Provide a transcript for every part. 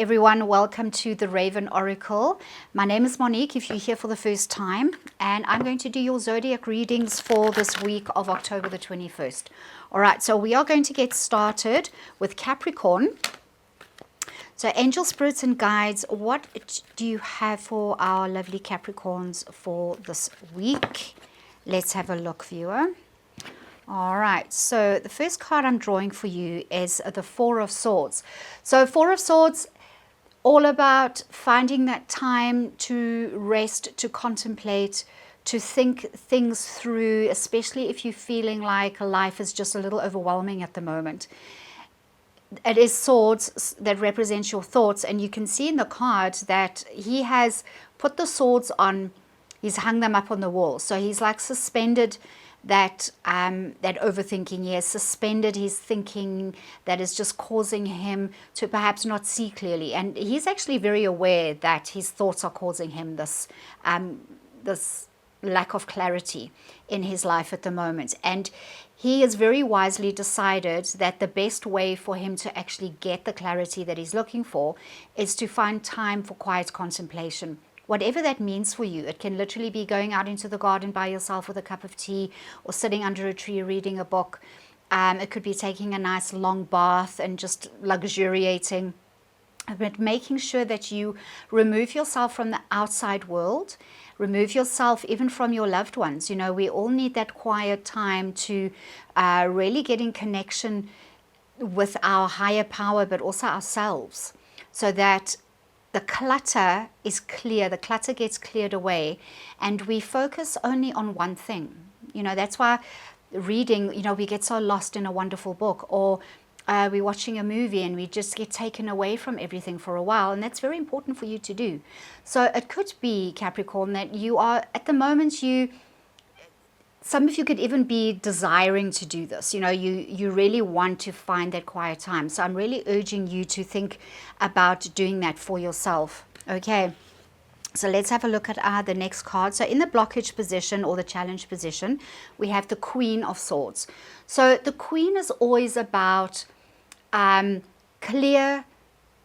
everyone, welcome to the Raven Oracle. My name is Monique if you're here for the first time, and I'm going to do your zodiac readings for this week of October the 21st. All right, so we are going to get started with Capricorn. So angel spirits and guides, what do you have for our lovely Capricorns for this week? Let's have a look, viewer. All right, so the first card I'm drawing for you is the Four of Swords. So Four of Swords, all about finding that time to rest, to contemplate, to think things through, especially if you're feeling like life is just a little overwhelming at the moment. It is swords that represents your thoughts, and you can see in the card that he has put the swords on, he's hung them up on the wall. So he's like suspended that overthinking. He has suspended his thinking that is just causing him to perhaps not see clearly, and he's actually very aware that his thoughts are causing him this lack of clarity in his life at the moment. And he has very wisely decided that the best way for him to actually get the clarity that he's looking for is to find time for quiet contemplation. Whatever that means for you, it can literally be going out into the garden by yourself with a cup of tea, or sitting under a tree reading a book. It could be taking a nice long bath and just luxuriating. But making sure that you remove yourself from the outside world, remove yourself even from your loved ones. You know, we all need that quiet time to really get in connection with our higher power, but also ourselves, so that the clutter is clear, the clutter gets cleared away, and we focus only on one thing. You know, that's why reading, you know, we get so lost in a wonderful book, or we're watching a movie and we just get taken away from everything for a while, and that's very important for you to do. So it could be, Capricorn, that you are, at the moment, some of you could even be desiring to do this. You know, you really want to find that quiet time. So I'm really urging you to think about doing that for yourself. Okay, so let's have a look at the next card. So in the blockage position or the challenge position, we have the Queen of Swords. So the Queen is always about clear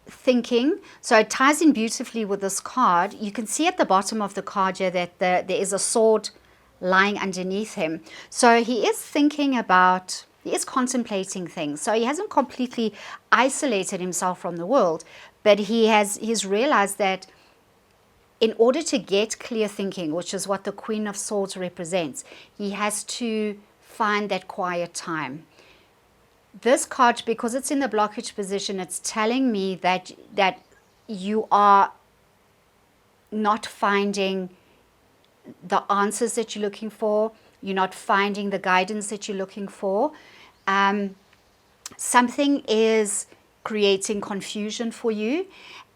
thinking. So it ties in beautifully with this card. You can see at the bottom of the card here that there is a sword lying underneath him. So he is thinking about, he is contemplating things. So he hasn't completely isolated himself from the world, but he's realized that in order to get clear thinking, which is what the Queen of Swords represents, he has to find that quiet time. This card, because it's in the blockage position, it's telling me that you are not finding the answers that you're looking for. You're not finding the guidance that you're looking for. Something is creating confusion for you,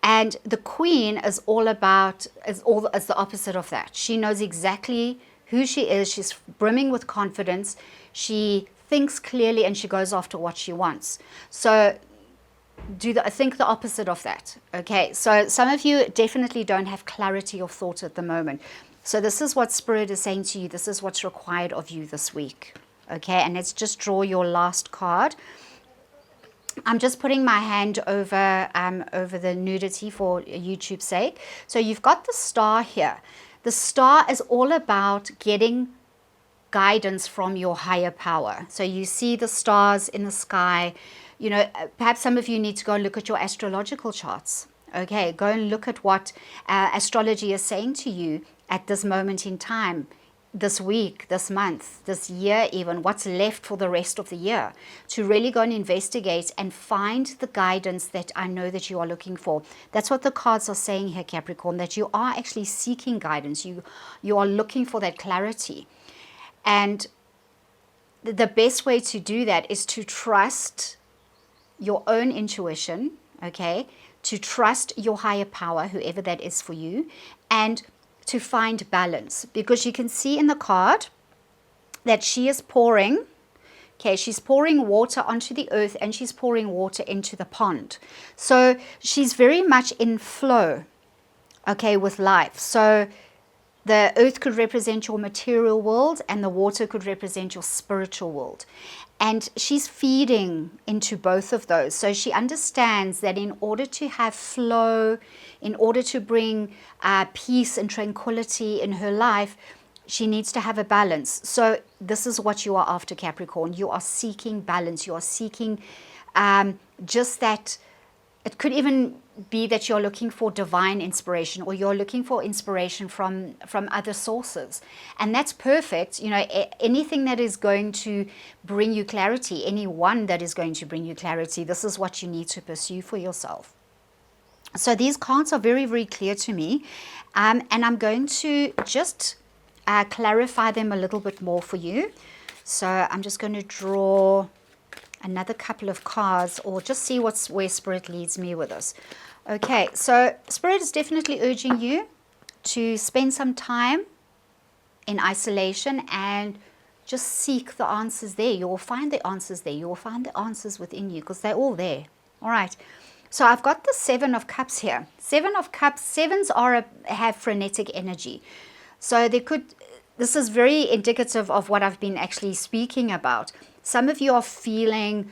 and the Queen is all about is the opposite of that. She knows exactly who she is. She's brimming with confidence. She thinks clearly, and she goes after what she wants. So think the opposite of that. Okay, so some of you definitely don't have clarity of thought at the moment. So this is what Spirit is saying to you. This is what's required of you this week. Okay, and let's just draw your last card. I'm just putting my hand over the nudity for YouTube's sake. So you've got the star here. The star is all about getting guidance from your higher power. So you see the stars in the sky. You know, perhaps some of you need to go and look at your astrological charts. Okay, go and look at what astrology is saying to you at this moment in time, this week, this month, this year even, what's left for the rest of the year, to really go and investigate and find the guidance that I know that you are looking for. That's what the cards are saying here, Capricorn, that you are actually seeking guidance. You are looking for that clarity. And the best way to do that is to trust your own intuition, okay, to trust your higher power, whoever that is for you, and to find balance. Because you can see in the card that she is pouring, okay, she's pouring water onto the earth, and she's pouring water into the pond. So she's very much in flow, okay, with life. So The earth could represent your material world, and the water could represent your spiritual world. And she's feeding into both of those. So she understands that in order to have flow, in order to bring peace and tranquility in her life, she needs to have a balance. So this is what you are after, Capricorn. You are seeking balance. You are seeking just that. It could even be that you're looking for divine inspiration, or you're looking for inspiration from other sources. And that's perfect. You know, anything that is going to bring you clarity, anyone that is going to bring you clarity, this is what you need to pursue for yourself. So these cards are very, very clear to me. And I'm going to just clarify them a little bit more for you. So I'm just going to draw another couple of cards, or just see where Spirit leads me with this. Okay, so Spirit is definitely urging you to spend some time in isolation and just seek the answers there. You will find the answers there. You will find the answers within you, because they're all there. All right. So I've got the Seven of Cups here. Seven of Cups, sevens have frenetic energy. So this is very indicative of what I've been actually speaking about. Some of you are feeling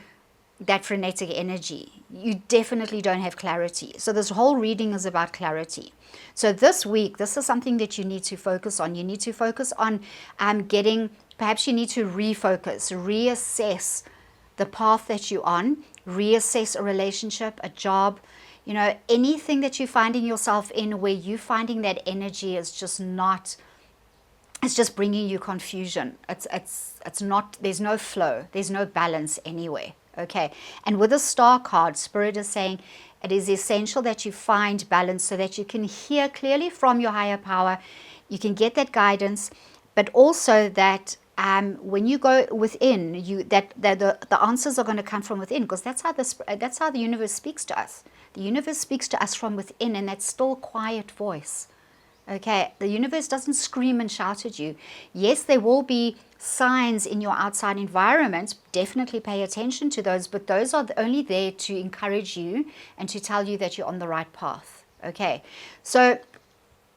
that frenetic energy. You definitely don't have clarity. So this whole reading is about clarity. So this week, this is something that you need to focus on. You need to focus on perhaps you need to refocus, reassess the path that you're on, reassess a relationship, a job, you know, anything that you're finding yourself in where you're finding that energy is just not, it's just bringing you confusion. It's not, there's no flow, there's no balance anywhere. Okay. And with the Star card, Spirit is saying it is essential that you find balance so that you can hear clearly from your higher power. You can get that guidance, but also that when you go within, the answers are going to come from within, because that's how the universe speaks to us. The universe speaks to us from within, and that still quiet voice. Okay, the universe doesn't scream and shout at you. Yes, there will be signs in your outside environment. Definitely pay attention to those, but those are only there to encourage you and to tell you that you're on the right path. Okay, so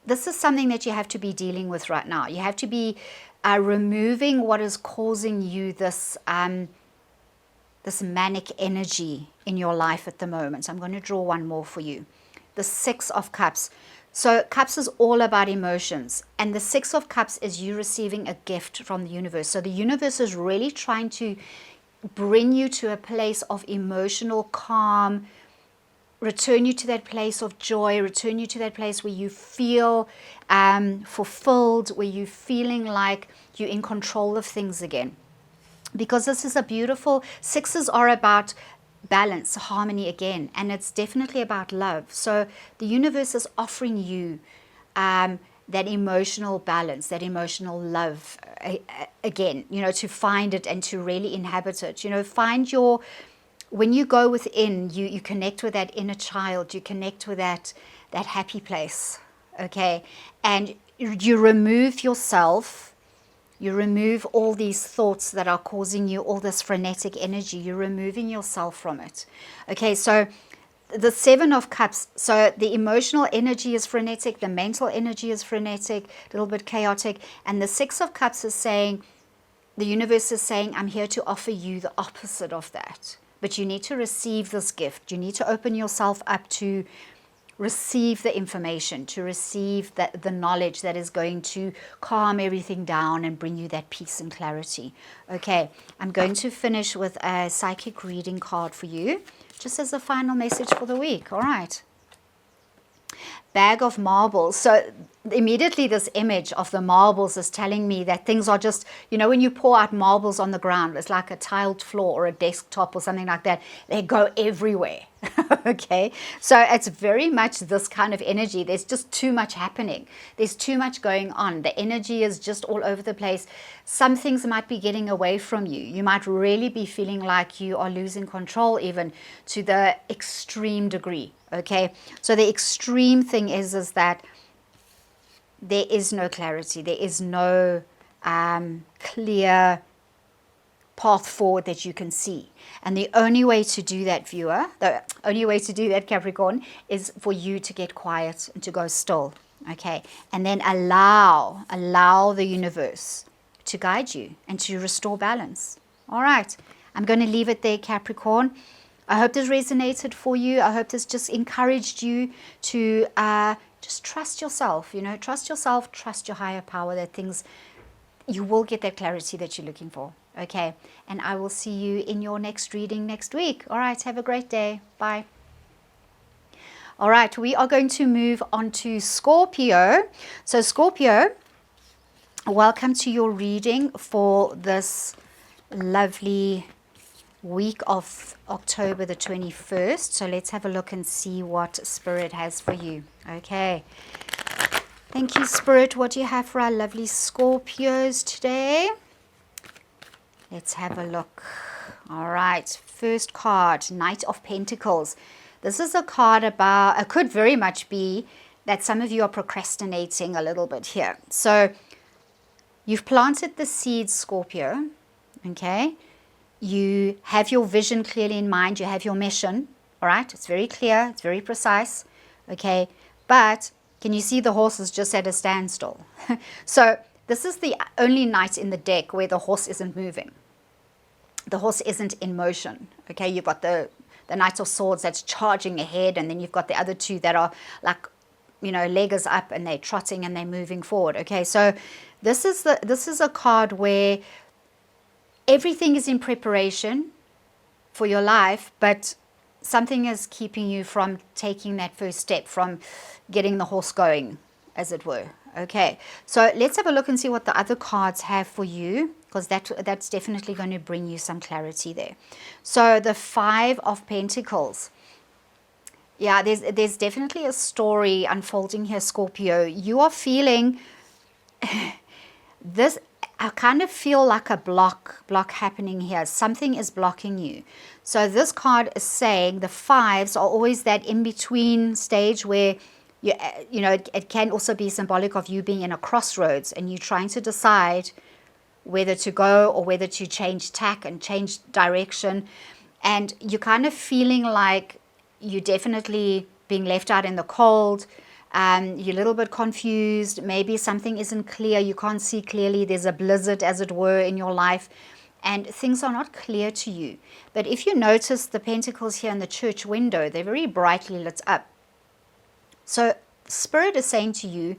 this is something that you have to be dealing with right now. You have to be removing what is causing you this this manic energy in your life at the moment. So I'm going to draw one more for you. The Six of Cups. So Cups is all about emotions, and the Six of Cups is you receiving a gift from the universe. So the universe is really trying to bring you to a place of emotional calm, return you to that place of joy, return you to that place where you feel fulfilled, where you're feeling like you're in control of things again. Because this is a beautiful, sixes are about balance, harmony again, and it's definitely about love. So the universe is offering you that emotional balance, that emotional love again, you know, to find it and to really inhabit it. You know, when you go within, you connect with that inner child, you connect with that happy place, okay? And you remove yourself. You remove all these thoughts that are causing you all this frenetic energy. You're removing yourself from it. Okay, so the Seven of Cups. So the emotional energy is frenetic. The mental energy is frenetic, a little bit chaotic. And the Six of Cups is saying, the universe is saying, I'm here to offer you the opposite of that. But you need to receive this gift. You need to open yourself up to receive the information, to receive the knowledge that is going to calm everything down and bring you that peace and clarity. Okay, I'm going to finish with a psychic reading card for you, just as a final message for the week. All right. Bag of marbles. So immediately this image of the marbles is telling me that things are just, you know, when you pour out marbles on the ground, it's like a tiled floor or a desktop or something like that. They go everywhere. Okay, so it's very much this kind of energy. There's just too much happening. There's too much going on. The energy is just all over the place. Some things might be getting away from you. You might really be feeling like you are losing control, even to the extreme degree. Okay, so the extreme thing is that there is no clarity. There is no clear path forward that you can see. And the only way to do that, viewer, the only way to do that, Capricorn, is for you to get quiet and to go still. Okay, and then allow the universe to guide you and to restore balance. All right, I'm going to leave it there, Capricorn. I hope this resonated for you. I hope this just encouraged you to just trust yourself, trust yourself, trust your higher power, that things, you will get that clarity that you're looking for. Okay, and I will see you in your next reading next week. All right, have a great day. Bye. All right, we are going to move on to Scorpio. So Scorpio, welcome to your reading for this lovely week of October the 21st. So let's have a look and see what Spirit has for you. Okay. Thank you, Spirit. What do you have for our lovely Scorpios today? Let's have a look. All right. First card, Knight of Pentacles. This is a card about, it could very much be that some of you are procrastinating a little bit here. So you've planted the seeds, Scorpio, okay? You have your vision clearly in mind. You have your mission, all right? It's very clear. It's very precise, okay? But can you see the horse is just at a standstill? So this is the only knight in the deck where the horse isn't moving. The horse isn't in motion, okay? You've got the Knight of Swords that's charging ahead, and then you've got the other two that are like, leg is up and they're trotting and they're moving forward. Okay, so this is a card where everything is in preparation for your life, but something is keeping you from taking that first step, from getting the horse going, as it were. Okay, so let's have a look and see what the other cards have for you, because that's definitely going to bring you some clarity there. So the Five of Pentacles. Yeah, there's definitely a story unfolding here, Scorpio. You are feeling this. I kind of feel like a block happening here. Something is blocking you. So this card is saying the fives are always that in-between stage where it can also be symbolic of you being in a crossroads and you trying to decide whether to go or whether to change tack and change direction. And you're kind of feeling like you're definitely being left out in the cold. You're a little bit confused. Maybe something isn't clear. You can't see clearly. There's a blizzard, as it were, in your life. And things are not clear to you. But if you notice the pentacles here in the church window, they're very brightly lit up. So Spirit is saying to you,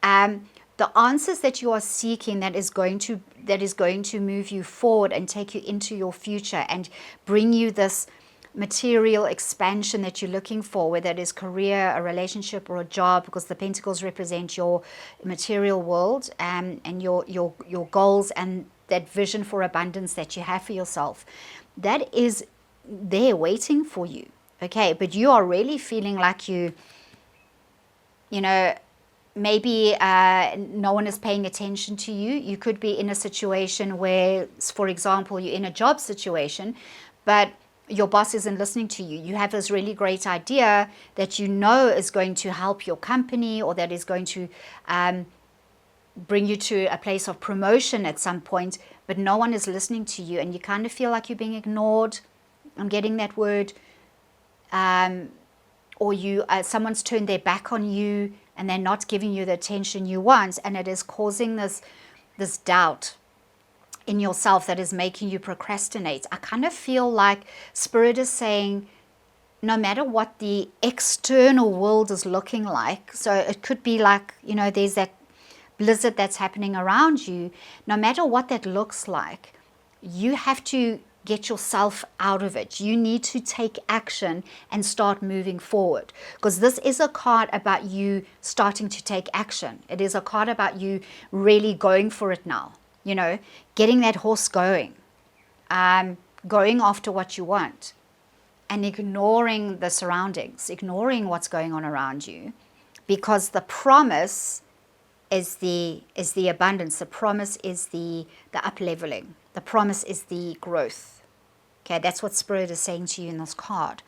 the answers that you are seeking that is going to move you forward and take you into your future and bring you this material expansion that you're looking for, whether it is career, a relationship, or a job, because the pentacles represent your material world and your goals and that vision for abundance that you have for yourself. That is there waiting for you. Okay, but you are really feeling like maybe no one is paying attention to you. You could be in a situation where, for example, you're in a job situation, but your boss isn't listening to you. You have this really great idea that is going to help your company, or that is going to bring you to a place of promotion at some point, but no one is listening to you, and you kind of feel like you're being ignored. I'm getting that word. Or someone's turned their back on you and they're not giving you the attention you want, and it is causing this doubt in yourself that is making you procrastinate. I kind of feel like Spirit is saying, no matter what the external world is looking like, so it could be like, there's that blizzard that's happening around you, no matter what that looks like, you have to get yourself out of it. You need to take action and start moving forward, because this is a card about you starting to take action. It is a card about you really going for it now, getting that horse going, going after what you want, and ignoring the surroundings, ignoring what's going on around you, because the promise is the abundance. The promise is the up-leveling. The promise is the growth. Okay, that's what Spirit is saying to you in this card.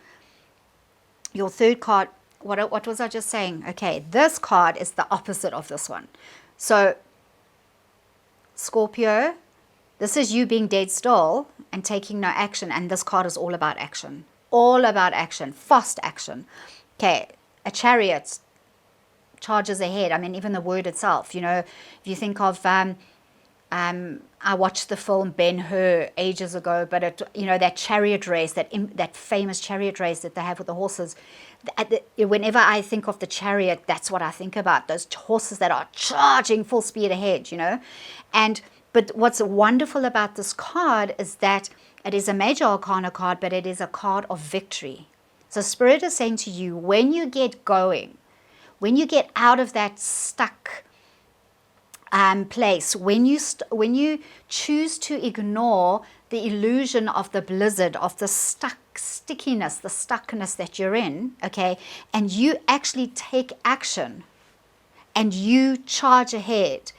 Your third card, what was I just saying? Okay, this card is the opposite of this one. So, Scorpio, this is you being dead still and taking no action, and this card is all about action. All about action, fast action. Okay, a Chariot, charges ahead. I mean, even the word itself, you know, if you think of, I watched the film Ben-Hur ages ago, but it, you know, that chariot race, that famous chariot race that they have with the horses. Whenever I think of the chariot, that's what I think about, those horses that are charging full speed ahead, you know. But what's wonderful about this card is that it is a major arcana card, but it is a card of victory. So Spirit is saying to you, when you get going, when you get out of that stuck place, when you choose to ignore the illusion of the blizzard, of the stickiness, the stuckness that you're in, okay, and you actually take action and you charge ahead,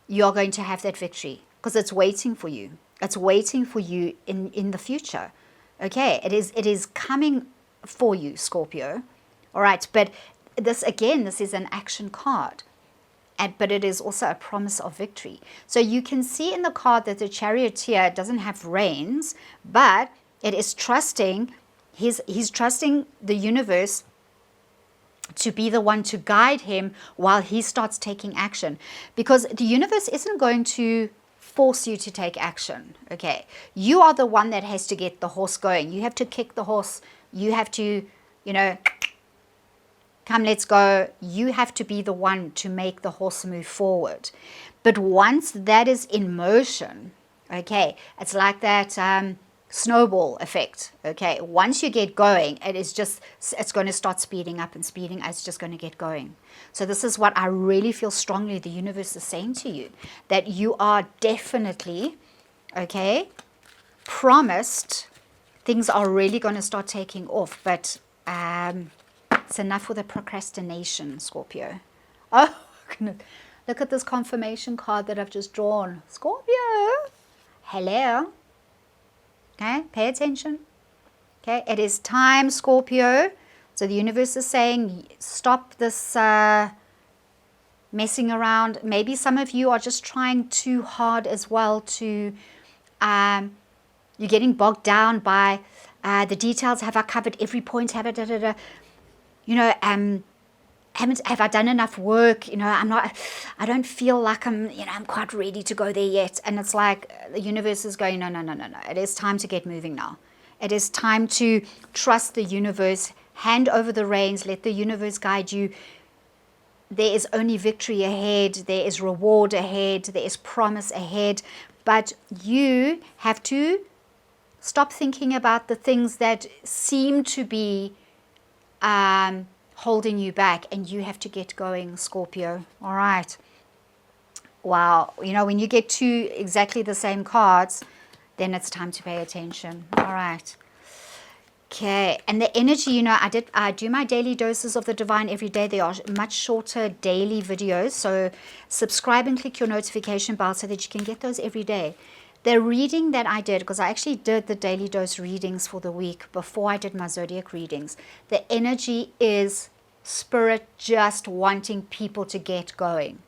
you're going to have that victory, because it's waiting for you. It's waiting for you in the future. Okay, it is coming for you, Scorpio. All right, but this is an action card. But it is also a promise of victory. So you can see in the card that the charioteer doesn't have reins, but it is trusting, he's trusting the universe to be the one to guide him while he starts taking action. Because the universe isn't going to force you to take action, okay? You are the one that has to get the horse going. You have to kick the horse. You have to, you know, come, let's go. You have to be the one to make the horse move forward. But once that is in motion, okay, it's like that snowball effect, okay? Once you get going, it's going to start speeding up and speeding. It's just going to get going. So this is what I really feel strongly the universe is saying to you, that you are definitely, okay, promised things are really going to start taking off. But it's enough with the procrastination, Scorpio. Oh, goodness. Look at this confirmation card that I've just drawn. Scorpio. Hello. Okay, pay attention. Okay, it is time, Scorpio. So the universe is saying, stop this messing around. Maybe some of you are just trying too hard as well to, you're getting bogged down by the details. Have I covered every point? Have I you know, have I done enough work? You know, I don't feel like I'm quite ready to go there yet. And it's like the universe is going, no. It is time to get moving now. It is time to trust the universe, hand over the reins, let the universe guide you. There is only victory ahead. There is reward ahead. There is promise ahead. But you have to stop thinking about the things that seem to be holding you back, and you have to get going, Scorpio. All right. Wow. You know, when you get two exactly the same cards, then it's time to pay attention. All right. Okay. And the energy, you know, I do my daily doses of the divine every day. They are much shorter daily videos. So subscribe and click your notification bell so that you can get those every day. The reading that I did, because I actually did the daily dose readings for the week before I did my zodiac readings, the energy is Spirit just wanting people to get going.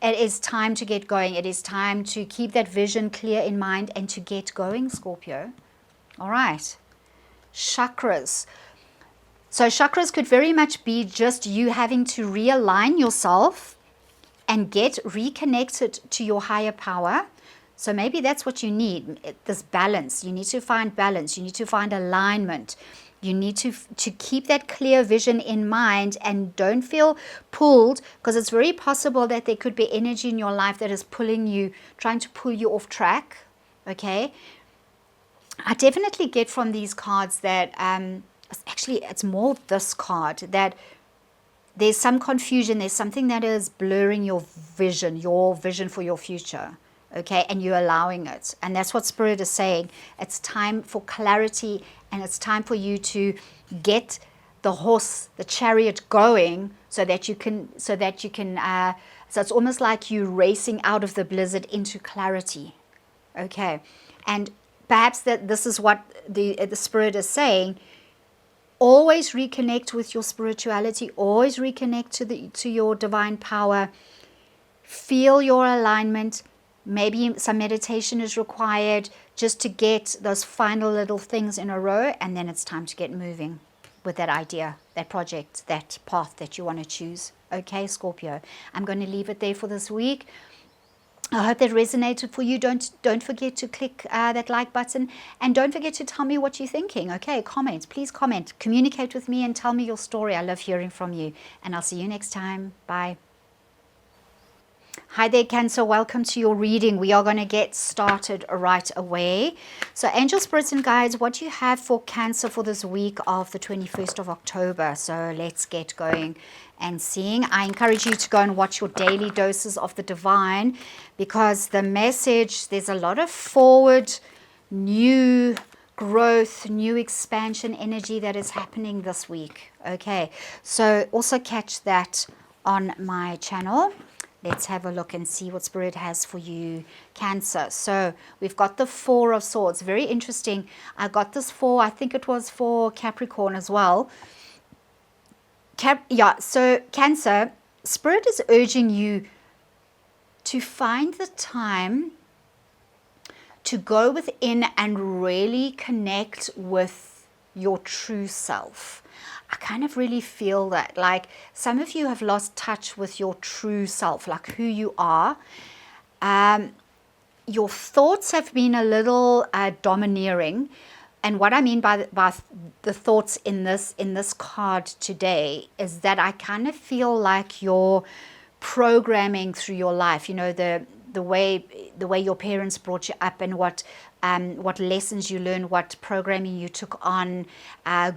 It is time to get going. It is time to keep that vision clear in mind and to get going, Scorpio. All right. Chakras. So chakras could very much be just you having to realign yourself and get reconnected to your higher power. So maybe that's what you need, this balance. You need to find balance. You need to find alignment. You need to keep that clear vision in mind and don't feel pulled, because it's very possible that there could be energy in your life that is pulling you, trying to pull you off track, okay? I definitely get from these cards that, actually it's more this card, that there's some confusion, there's something that is blurring your vision for your future. Okay, and you're allowing it. And that's what Spirit is saying. It's time for clarity, and it's time for you to get the horse, the chariot going so that you can, so it's almost like you racing out of the blizzard into clarity. Okay, and perhaps this is what the Spirit is saying. Always reconnect with your spirituality. Always reconnect to your divine power. Feel your alignment. Maybe some meditation is required just to get those final little things in a row, and then it's time to get moving. with that idea, that project, that path that you want to choose. Okay, Scorpio. I'm going to leave it there for this week. I hope that resonated for you. Don't forget to click that like button, and don't forget to tell me what you're thinking. Okay, comment. Please comment. Communicate with me and tell me your story. I love hearing from you, and I'll see you next time. Bye. Hi there, Cancer. Welcome to your reading. We are going to get started right away. So, angel spirits and guides, what do you have for Cancer for this week of the 21st of October? So, let's get going and seeing. I encourage you to go and watch your daily doses of the divine, because the message, there's a lot of forward, new growth, new expansion energy that is happening this week. Okay, so also catch that on my channel. Let's have a look and see what Spirit has for you, Cancer. So we've got the Four of Swords. Very interesting. I got this I think it was for Capricorn as well. So Cancer, Spirit is urging you to find the time to go within and really connect with your true self. I kind of really feel that, like, some of you have lost touch with your true self, like who you are. Your thoughts have been a little domineering. And what I mean by the thoughts in this card today is that I kind of feel like you're programming through your life, you know, the way your parents brought you up, and what lessons you learned, what programming you took on,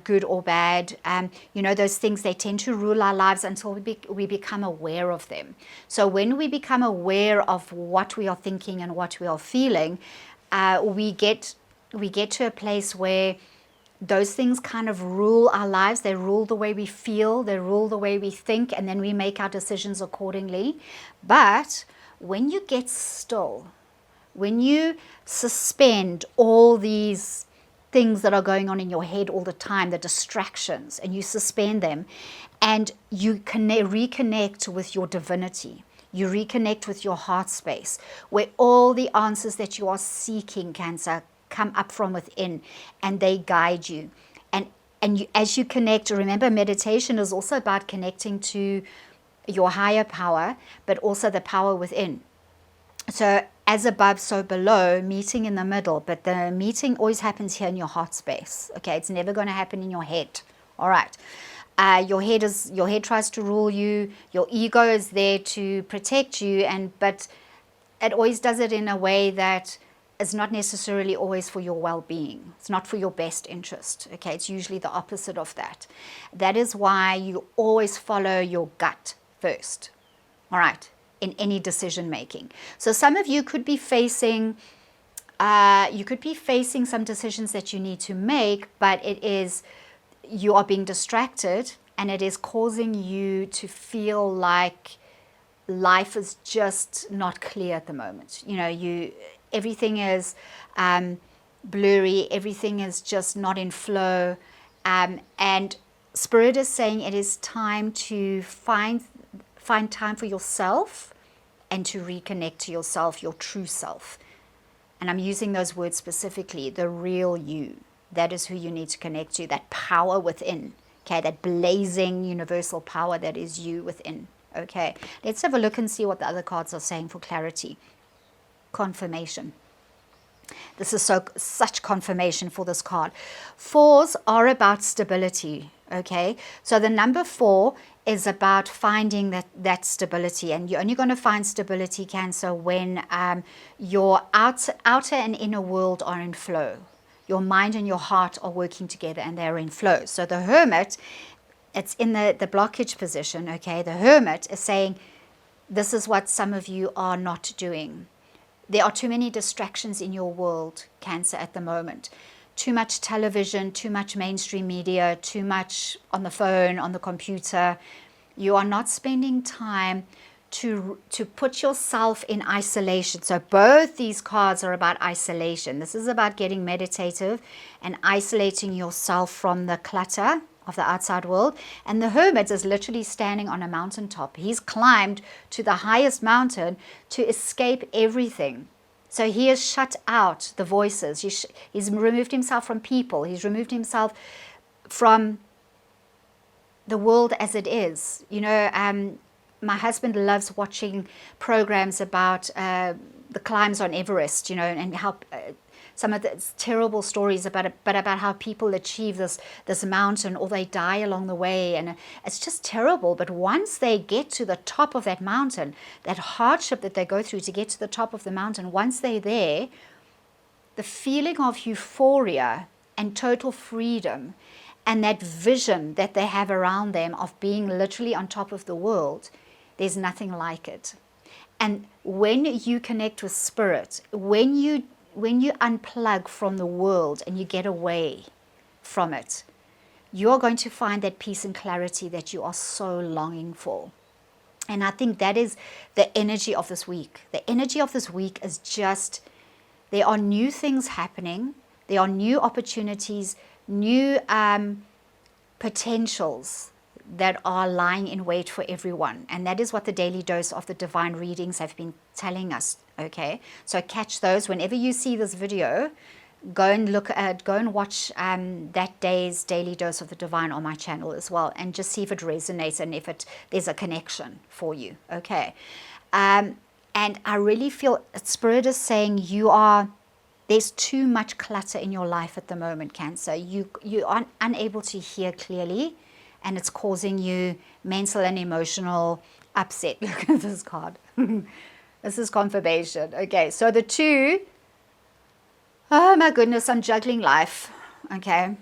good or bad. You know, those things, they tend to rule our lives until we become aware of them. So when we become aware of what we are thinking and what we are feeling, we get to a place where those things kind of rule our lives. They rule the way we feel, they rule the way we think, and then we make our decisions accordingly. But when you get still, when you suspend all these things that are going on in your head all the time, the distractions, and you suspend them, and you reconnect with your divinity, you reconnect with your heart space, where all the answers that you are seeking, Cancer, come up from within, and they guide you. And you, as you connect, remember, meditation is also about connecting to your higher power, but also the power within. So as above, so below, meeting in the middle. But the meeting always happens here in your heart space. Okay, it's never going to happen in your head. All right. Your head tries to rule you. Your ego is there to protect you, but it always does it in a way that is not necessarily always for your well-being. It's not for your best interest. Okay, it's usually the opposite of that. That is why you always follow your gut first. All right, in any decision making. So some of you could be facing some decisions that you need to make, but you are being distracted, and it is causing you to feel like life is just not clear at the moment. You know, everything is blurry, everything is just not in flow, and Spirit is saying it is time to find time for yourself and to reconnect to yourself, your true self. And I'm using those words specifically, the real you. That is who you need to connect to, that power within, okay, that blazing universal power that is you within. Okay, let's have a look and see what the other cards are saying for clarity. Confirmation. This is such confirmation for this card. Fours are about stability, okay? So the number 4 is about finding that stability, and you're only going to find stability, Cancer, when your outer and inner world are in flow. Your mind and your heart are working together, and they're in flow. So the Hermit, it's in the blockage position, okay? The Hermit is saying, this is what some of you are not doing. There are too many distractions in your world, Cancer, at the moment. Too much television, too much mainstream media, too much on the phone, on the computer. You are not spending time to put yourself in isolation. So both these cards are about isolation. This is about getting meditative and isolating yourself from the clutter of the outside world. And the Hermit is literally standing on a mountaintop. He's climbed to the highest mountain to escape everything. So he has shut out the voices. He's removed himself from people. He's removed himself from the world as it is. You know, my husband loves watching programs about the climbs on Everest, you know, and how some of the terrible stories about it, but about how people achieve this mountain or they die along the way, and it's just terrible. But once they get to the top of that mountain, that hardship that they go through to get to the top of the mountain, once they're there, the feeling of euphoria and total freedom and that vision that they have around them of being literally on top of the world, there's nothing like it. And when you connect with spirit, when you unplug from the world and you get away from it, you're going to find that peace and clarity that you are so longing for. And I think that is the energy of this week. The energy of this week is just, there are new things happening. There are new opportunities, new potentials that are lying in wait for everyone. And that is what the daily dose of the divine readings have been telling us. Okay, so catch those whenever you see this video. Go and watch that day's daily dose of the divine on my channel as well, and just see if it resonates and if there's a connection for you. Okay, and I really feel Spirit is saying there's too much clutter in your life at the moment, Cancer. You are unable to hear clearly, and it's causing you mental and emotional upset. Look at this card. This is confirmation. Okay, so the 2, oh my goodness, I'm juggling life. Okay,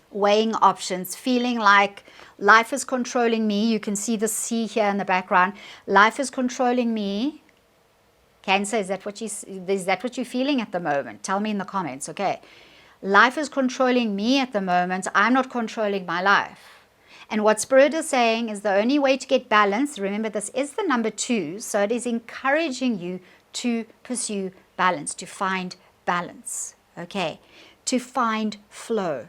weighing options, feeling like life is controlling me. You can see the sea here in the background. Life is controlling me. Cancer, is that what you're feeling at the moment? Tell me in the comments. Okay, life is controlling me at the moment. I'm not controlling my life. And what Spirit is saying is the only way to get balance, remember this is the number 2, so it is encouraging you to pursue balance, to find balance, okay, to find flow.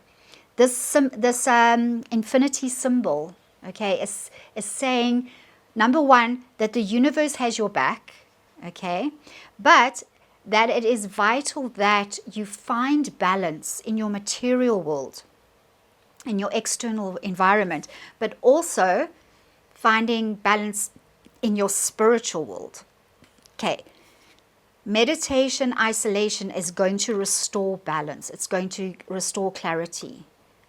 This infinity symbol, okay, is saying, number 1, that the universe has your back, okay, but that it is vital that you find balance in your material world, in your external environment, but also finding balance in your spiritual world. Okay, meditation, isolation is going to restore balance. It's going to restore clarity.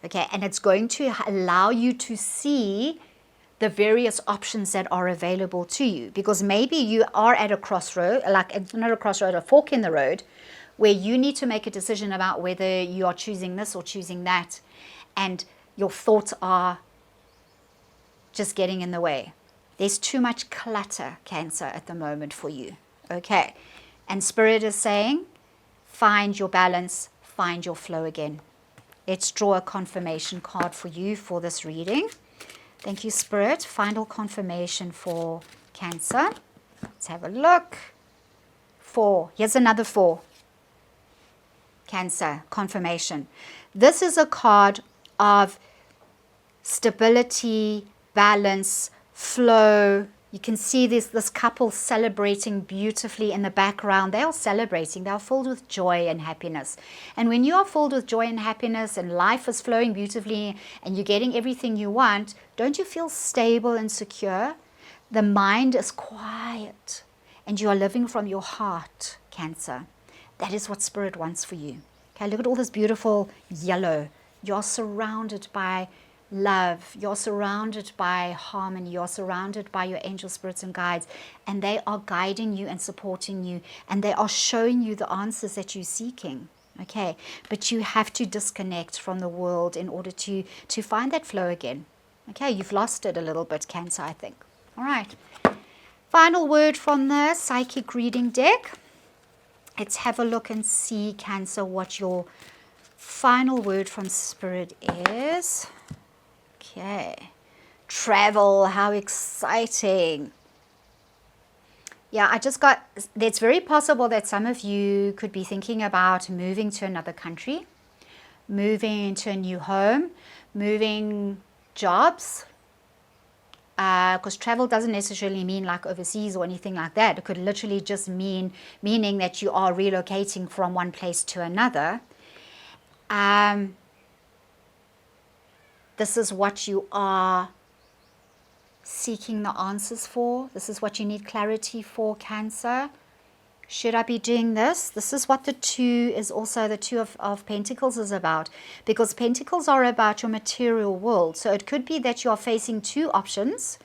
Okay, and it's going to allow you to see the various options that are available to you, because maybe you are at a crossroad, like not a crossroad, a fork in the road, where you need to make a decision about whether you are choosing this or choosing that. And your thoughts are just getting in the way. There's too much clutter, Cancer, at the moment for you. Okay. And Spirit is saying, find your balance, find your flow again. Let's draw a confirmation card for you for this reading. Thank you, Spirit. Final confirmation for Cancer. Let's have a look. 4. Here's another 4. Cancer, confirmation. This is a card of stability, balance, flow. You can see this couple celebrating beautifully in the background. They are celebrating. They are filled with joy and happiness. And when you are filled with joy and happiness and life is flowing beautifully and you're getting everything you want, don't you feel stable and secure? The mind is quiet and you are living from your heart, Cancer. That is what Spirit wants for you. Okay, look at all this beautiful yellow. You're surrounded by love. You're surrounded by harmony. You're surrounded by your angel spirits and guides. And they are guiding you and supporting you. And they are showing you the answers that you're seeking. Okay, but you have to disconnect from the world in order to find that flow again. Okay, you've lost it a little bit, Cancer, I think. All right. Final word from the psychic reading deck. Let's have a look and see, Cancer, what your final word from Spirit is. Okay. Travel, how exciting. Yeah, I just got, it's very possible that some of you could be thinking about moving to another country, moving into a new home, moving jobs. Because travel doesn't necessarily mean like overseas or anything like that. It could literally just meaning that you are relocating from one place to another. This is what you are seeking the answers for. This is what you need clarity for, Cancer. Should I be doing this? This is what the two is also, the two of Pentacles is about. Because Pentacles are about your material world. So it could be that you are facing two options.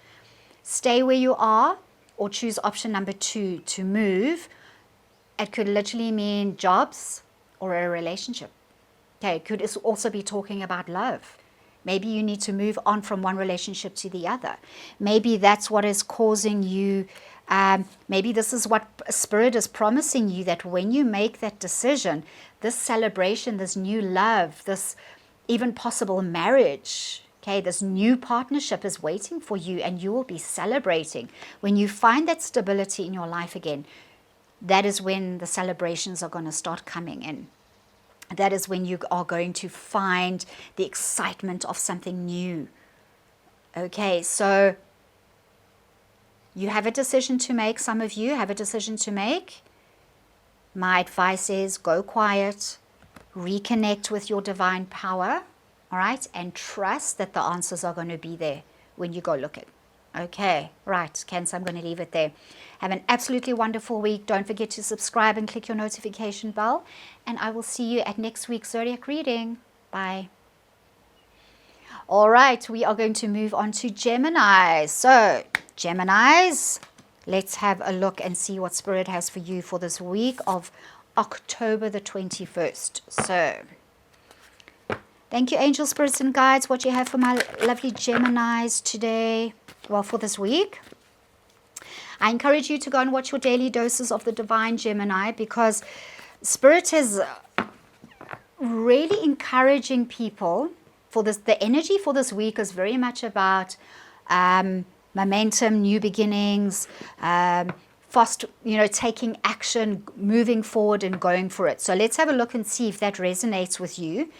Stay where you are or choose option number 2 to move. It could literally mean jobs or a relationship. Okay, it could also be talking about love. Maybe you need to move on from one relationship to the other. Maybe that's what is causing you. Maybe this is what Spirit is promising you, that when you make that decision, this celebration, this new love, this even possible marriage, okay, this new partnership is waiting for you, and you will be celebrating. When you find that stability in your life again, that is when the celebrations are going to start coming in. That is when you are going to find the excitement of something new. Okay, so you have a decision to make. Some of you have a decision to make. My advice is go quiet, reconnect with your divine power, all right, and trust that the answers are going to be there when you go looking. Okay, right, Cancer, I'm going to leave it there. Have an absolutely wonderful week. Don't forget to subscribe and click your notification bell. And I will see you at next week's Zodiac reading. Bye. All right, we are going to move on to Gemini. So, Geminis, let's have a look and see what Spirit has for you for this week of October the 21st. So, thank you, angel spirits and guides, what you have for my lovely Geminis today. Well, for this week, I encourage you to go and watch your daily doses of the divine Gemini, because Spirit is really encouraging people for this. The energy for this week is very much about momentum, new beginnings, taking action, moving forward and going for it. So let's have a look and see if that resonates with you,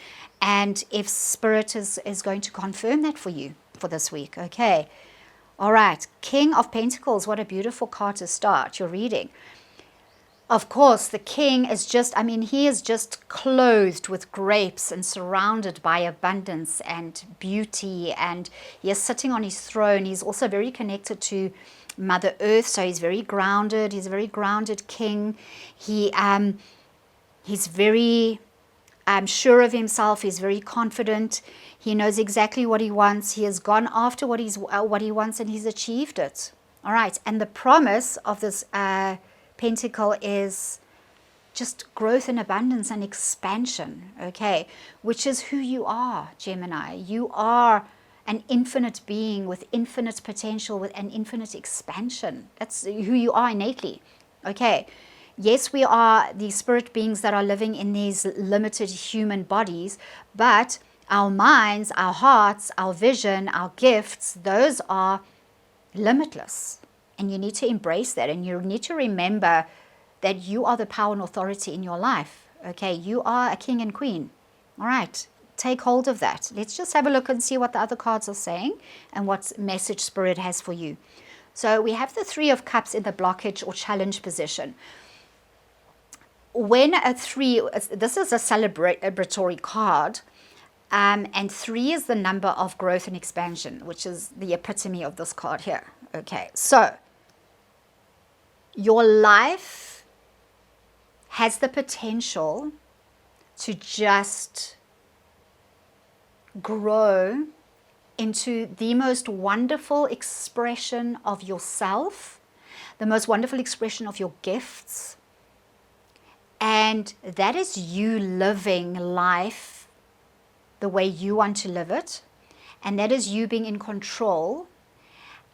and if Spirit is going to confirm that for you for this week. Okay. All right, King of Pentacles, what a beautiful card to start your reading. Of course, the king is he is just clothed with grapes and surrounded by abundance and beauty, and he is sitting on his throne. He's also very connected to Mother Earth, so he's very grounded. He's a very grounded king. He's very sure of himself. He's very confident. He knows exactly what he wants. He has gone after what he wants, and he's achieved it. All right. And the promise of this pentacle is just growth and abundance and expansion, okay, which is who you are, Gemini. You are an infinite being with infinite potential, with an infinite expansion. That's who you are innately, okay. Yes, we are the spirit beings that are living in these limited human bodies, but our minds, our hearts, our vision, our gifts, those are limitless. And you need to embrace that. And you need to remember that you are the power and authority in your life. Okay, you are a king and queen. All right, take hold of that. Let's just have a look and see what the other cards are saying and what message Spirit has for you. So we have the Three of Cups in the blockage or challenge position. When a 3, this is a celebratory card, and 3 is the number of growth and expansion, which is the epitome of this card here. Okay, so your life has the potential to just grow into the most wonderful expression of yourself, the most wonderful expression of your gifts. And that is you living life the way you want to live it. And that is you being in control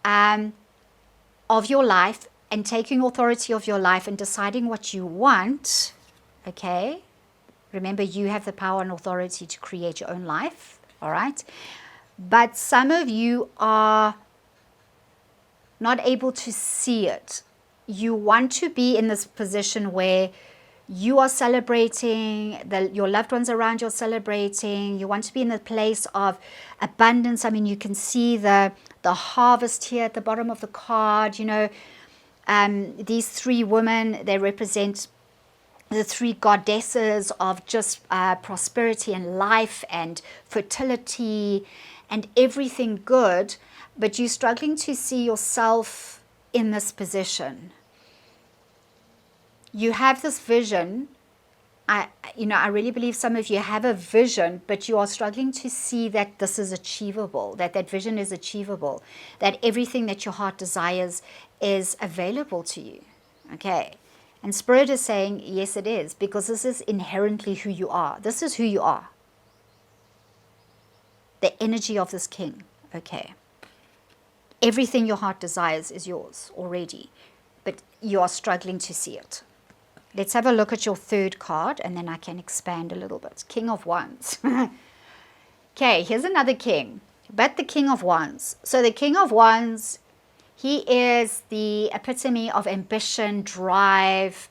of your life and taking authority of your life and deciding what you want. Okay? Remember, you have the power and authority to create your own life. All right? But some of you are not able to see it. You want to be in this position where you are celebrating, your loved ones around you are celebrating. You want to be in the place of abundance. I mean, you can see the harvest here at the bottom of the card. You know, these 3 women, they represent the 3 goddesses of just prosperity and life and fertility and everything good, but you're struggling to see yourself in this position. You have this vision. I really believe some of you have a vision, but you are struggling to see that this is achievable, that vision is achievable, that everything that your heart desires is available to you. Okay. And Spirit is saying, yes, it is, because this is inherently who you are. This is who you are. The energy of this king. Okay. Everything your heart desires is yours already, but you are struggling to see it. Let's have a look at your third card, and then I can expand a little bit. King of Wands. Okay, here's another king, but the King of Wands. So the King of Wands, he is the epitome of ambition, drive,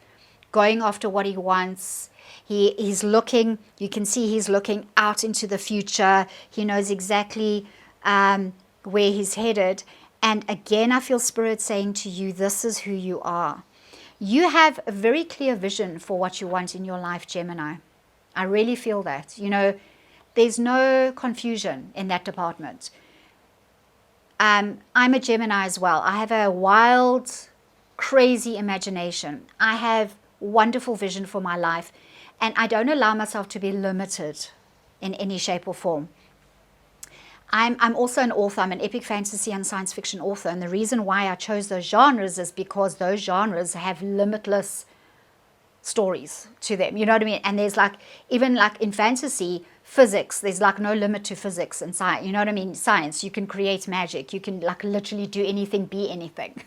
going after what he wants. He's looking, you can see he's looking out into the future. He knows exactly where he's headed. And again, I feel Spirit saying to you, this is who you are. You have a very clear vision for what you want in your life, Gemini. I really feel that. There's no confusion in that department. I'm a Gemini as well. I have a wild, crazy imagination. I have wonderful vision for my life, and I don't allow myself to be limited in any shape or form. I'm also an author. I'm an epic fantasy and science fiction author, and the reason why I chose those genres is because those genres have limitless stories to them. You know what I mean? And there's even in fantasy, physics, there's no limit to physics and science. You know what I mean? Science, you can create magic. You can literally do anything, be anything.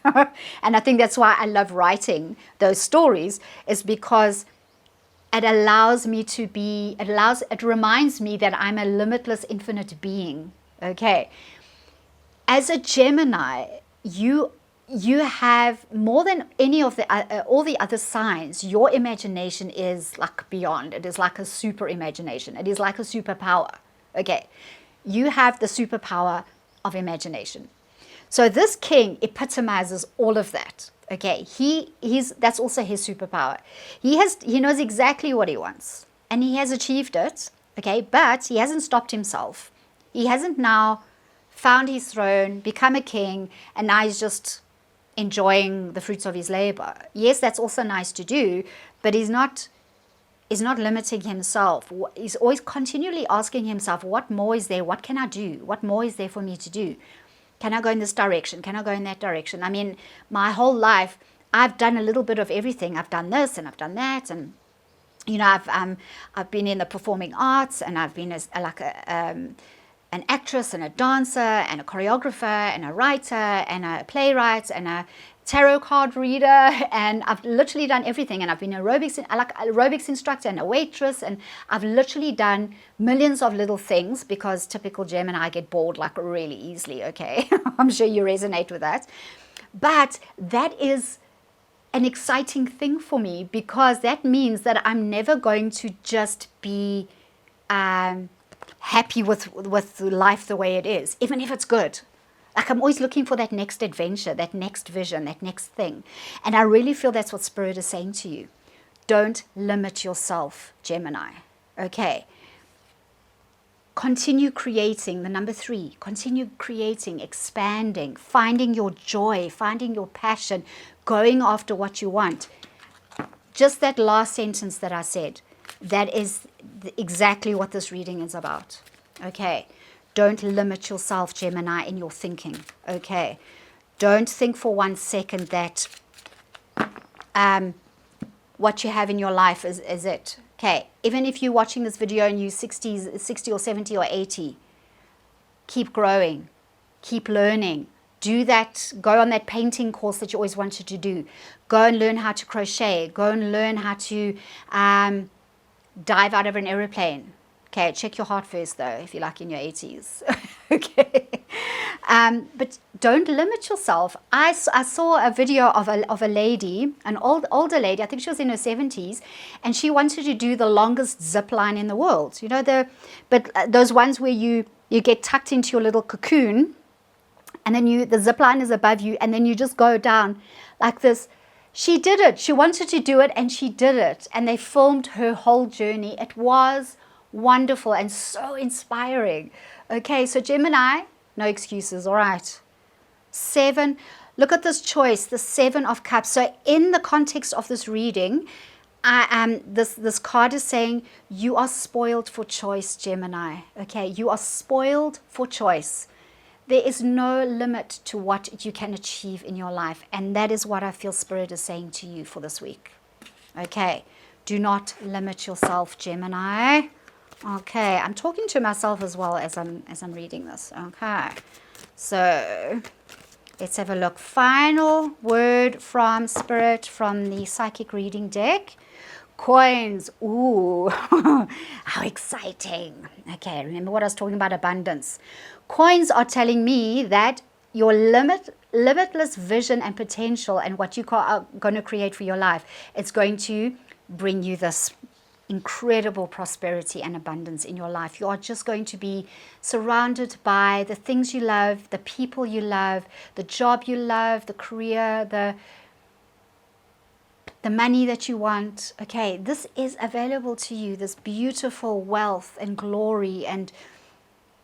And I think that's why I love writing those stories, is because it allows me to be, it reminds me that I'm a limitless, infinite being. Okay. As a Gemini, you have more than any of all the other signs. Your imagination is beyond. It is like a super imagination. It is like a superpower. Okay. You have the superpower of imagination. So this king epitomizes all of that. Okay. That's also his superpower. He knows exactly what he wants, and he has achieved it. Okay. But he hasn't stopped himself. He hasn't now found his throne, become a king, and now he's just enjoying the fruits of his labor. Yes, that's also nice to do, but he's not limiting himself. He's always continually asking himself, what more is there? What can I do? What more is there for me to do? Can I go in this direction? Can I go in that direction? I mean, my whole life, I've done a little bit of everything. I've done this and I've done that, and I've been in the performing arts, and I've been an actress and a dancer and a choreographer and a writer and a playwright and a tarot card reader, and I've literally done everything. And I've been an aerobics instructor and a waitress, and I've literally done millions of little things, because typical Gemini, I get bored really easily. Okay. I'm sure you resonate with that, but that is an exciting thing for me, because that means that I'm never going to just be happy with life the way it is, even if it's good. I'm always looking for that next adventure, that next vision, that next thing. And I really feel that's what Spirit is saying to you. Don't limit yourself, Gemini. Okay. Continue creating, the number 3. Continue creating, expanding, finding your joy, finding your passion, going after what you want. Just that last sentence that I said, that is exactly what this reading is about. Okay. Don't limit yourself, Gemini, in your thinking. Okay. Don't think for 1 second that what you have in your life is it. Okay. Even if you're watching this video and you're 60 or 70 or 80, keep growing. Keep learning. Do that. Go on that painting course that you always wanted to do. Go and learn how to crochet. Go and learn how to dive out of an aeroplane. Okay, check your heart first though, if you're in your 80s. Okay. But don't limit yourself. I saw a video of a lady, an older lady, I think she was in her 70s, and she wanted to do the longest zip line in the world. But those ones where you get tucked into your little cocoon, and then the zip line is above you, and then you just go down like this. She did it. She wanted to do it, and she did it. And they filmed her whole journey. It was wonderful and so inspiring. Okay, so Gemini, no excuses, all right. 7, look at this choice, the 7 of Cups. So in the context of this reading, this card is saying you are spoiled for choice, Gemini. Okay, you are spoiled for choice. There is no limit to what you can achieve in your life. And that is what I feel Spirit is saying to you for this week. Okay, do not limit yourself, Gemini. Okay, I'm talking to myself as well as I'm reading this. Okay, so let's have a look. Final word from Spirit from the psychic reading deck. Coins. Ooh, how exciting. Okay, remember what I was talking about, abundance. Coins are telling me that your limitless vision and potential and what you are going to create for your life, it's going to bring you this incredible prosperity and abundance in your life. You are just going to be surrounded by the things you love, the people you love, the job you love, the career, the money that you want. Okay, this is available to you, this beautiful wealth and glory. And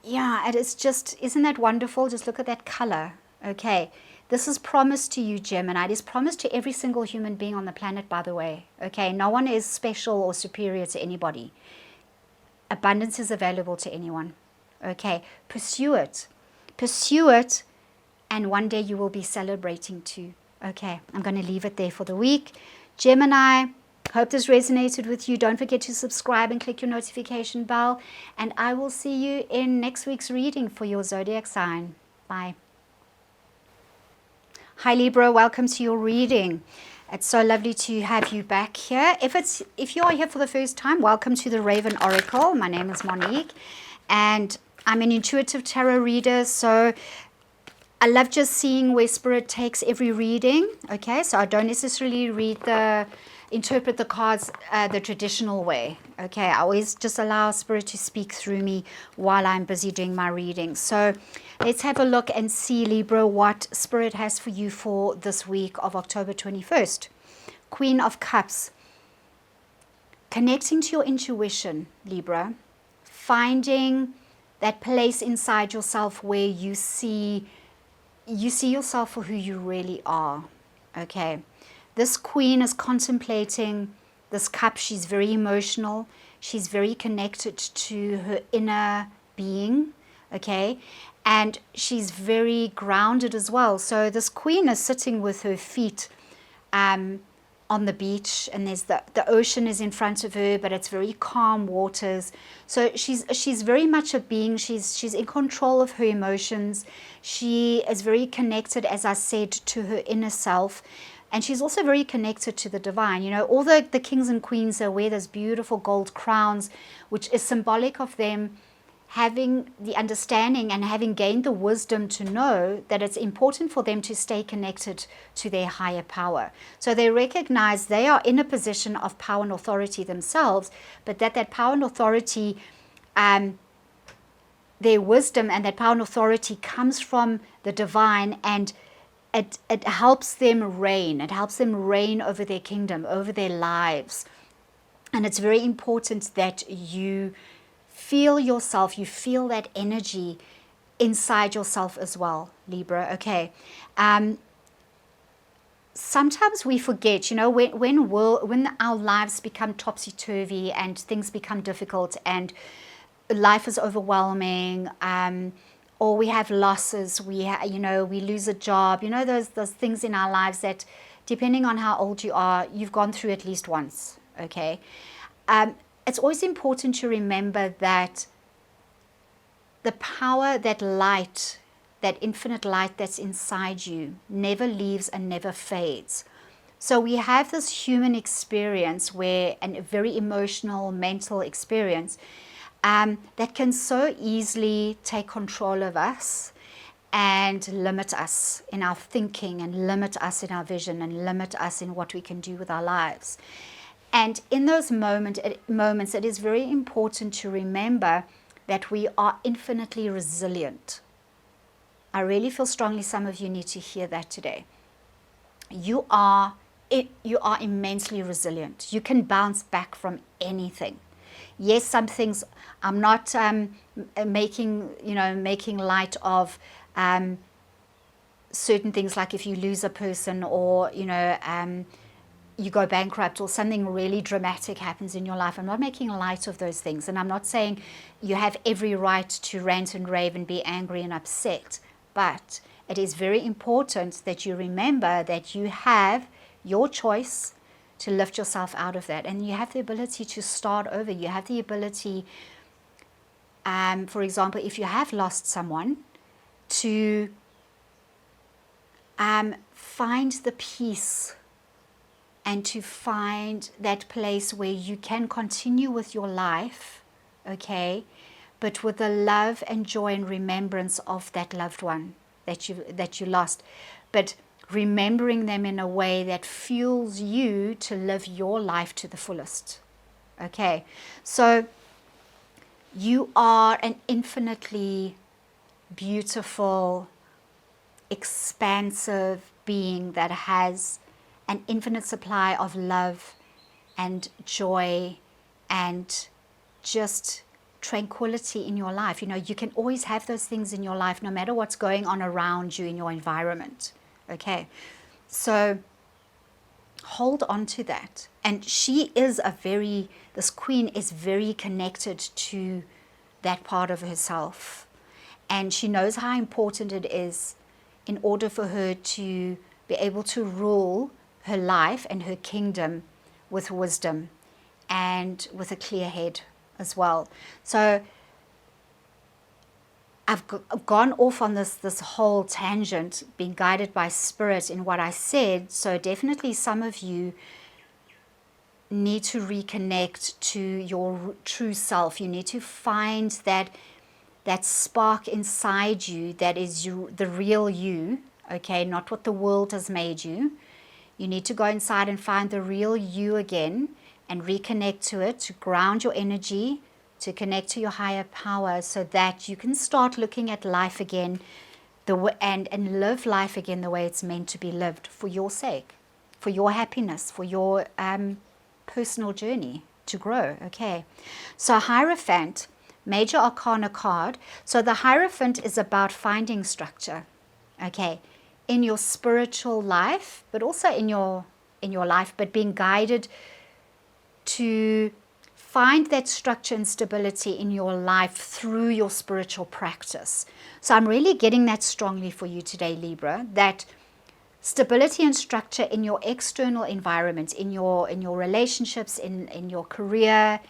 yeah, and it's just, isn't that wonderful? Just look at that color. Okay, this is promised to you, Gemini. It is promised to every single human being on the planet, by the way. Okay, no one is special or superior to anybody. Abundance is available to anyone. Okay, pursue it. Pursue it, and one day you will be celebrating too. Okay, I'm going to leave it there for the week. Gemini, hope this resonated with you. Don't forget to subscribe and click your notification bell. And I will see you in next week's reading for your zodiac sign. Bye. Hi Libra, welcome to your reading. It's so lovely to have you back here. If you are here for the first time, welcome to the Raven Oracle. My name is Monique, and I'm an intuitive tarot reader. So I love just seeing where Spirit takes every reading. Okay, so I don't necessarily interpret the cards the traditional way. Okay, I always just allow Spirit to speak through me while I'm busy doing my reading. So let's have a look and see, Libra, what Spirit has for you for this week of October 21st. Queen of Cups. Connecting to your intuition, Libra. Finding that place inside yourself where you see yourself for who you really are. Okay. This queen is contemplating this cup. She's very emotional. She's very connected to her inner being. Okay. And she's very grounded as well. So this queen is sitting with her feet on the beach, and there's the ocean is in front of her, but it's very calm waters. So she's very much a being. She's in control of her emotions. She is very connected, as I said, to her inner self. And she's also very connected to the divine. You know, all the kings and queens, they wear those beautiful gold crowns, which is symbolic of them having the understanding and having gained the wisdom to know that it's important for them to stay connected to their higher power. So they recognize they are in a position of power and authority themselves, but that power and authority, their wisdom and that power and authority comes from the divine, and it helps them reign. It helps them reign over their kingdom, over their lives. And it's very important that you feel yourself, you feel that energy inside yourself as well, Libra. Okay. Sometimes we forget, you know, when our lives become topsy-turvy and things become difficult and life is overwhelming, or we have losses, we lose a job, you know, those things in our lives that, depending on how old you are, you've gone through at least once. Okay. It's always important to remember that the power, that light, that infinite light that's inside you never leaves and never fades. So we have this human experience and a very emotional, mental experience that can so easily take control of us and limit us in our thinking, and limit us in our vision, and limit us in what we can do with our lives. And in those moments, it is very important to remember that we are infinitely resilient. I really feel strongly some of you need to hear that today. You are immensely resilient. You can bounce back from anything. Yes, some things I'm not making light of certain things, like if you lose a person, or you go bankrupt, or something really dramatic happens in your life. I'm not making light of those things, and I'm not saying you have every right to rant and rave and be angry and upset, but it is very important that you remember that you have your choice to lift yourself out of that, and you have the ability to start over. You have the ability, for example, if you have lost someone, to find the peace and to find that place where you can continue with your life, okay, but with the love and joy and remembrance of that loved one that you lost, but remembering them in a way that fuels you to live your life to the fullest. Okay, so you are an infinitely beautiful, expansive being that has an infinite supply of love and joy and just tranquility in your life. You can always have those things in your life no matter what's going on around you in your environment. Okay, so hold on to that. And this queen is very connected to that part of herself. And she knows how important it is in order for her to be able to rule her life and her kingdom with wisdom and with a clear head as well. So I've gone off on this whole tangent, being guided by spirit in what I said. So definitely some of you need to reconnect to your true self. You need to find that spark inside you that is the real you, okay, not what the world has made you. You need to go inside and find the real you again and reconnect to it, to ground your energy, to connect to your higher power, so that you can start looking at life again and live life again the way it's meant to be lived, for your sake, for your happiness, for your personal journey to grow. Okay, so Hierophant, Major Arcana card. So the Hierophant is about finding structure, okay, in your spiritual life, but also in your life, but being guided to find that structure and stability in your life through your spiritual practice. So I'm really getting that strongly for you today, Libra, that stability and structure in your external environment, in your relationships, in your career,